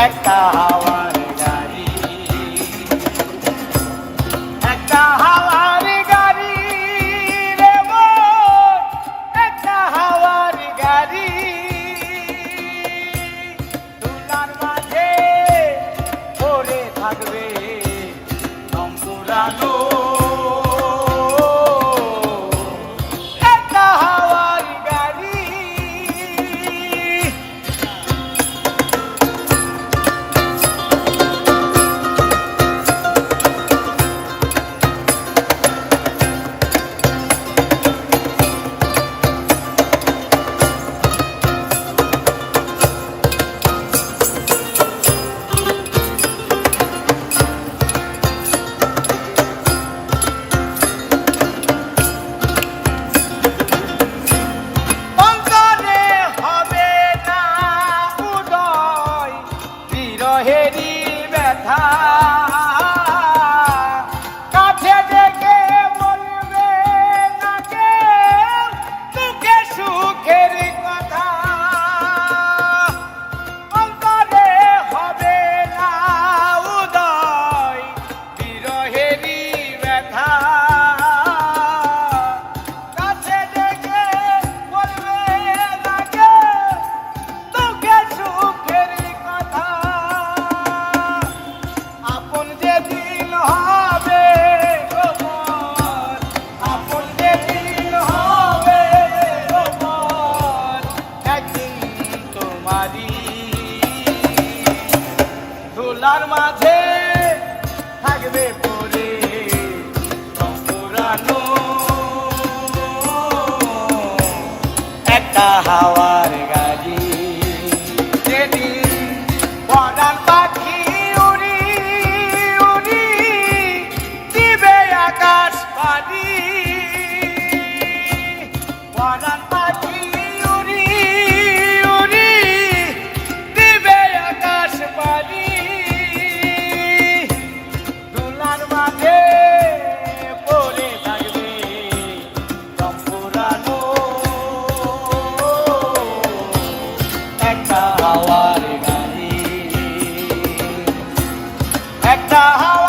একটা হাওয়ার গাড়ি, একটা হাওয়ার গাড়ি রে মন, একটা হাওয়ার গাড়ি। দুলার মাঝে পড়ে থাকবে দম পুরানো, একটা হাওয়ার গাড়ি। অন্তরে হবে না উদয় বিরহেরই ব্যথা, কাছে ডেকে বলবে না কেউ সুখে সুখের কথা। অন্তরে হবে না উদয় বিরহেরই ব্যথা, কাছে ডেকে বলবে না কেউ সুখে সুখের কথা। আপন যেদিন হবে গোপন, আপন যেদিন হবে গোপন, একদিন তোমারই ধুলার মাঝে থাকবে পরে দম পুরানো, একটা হাওয়ার গাড়ি। যেদিন পরাণ পাখি উড়ি উড়ি দিবে আকাশ পানি, পরাণ পাখি উড়ি উড়ি দিবে আকাশ পানি। দুলার মাঝে পড়ে থাকবে দম পুরানো, একটা হাওয়ার গাড়ি, একটা হাওয়া।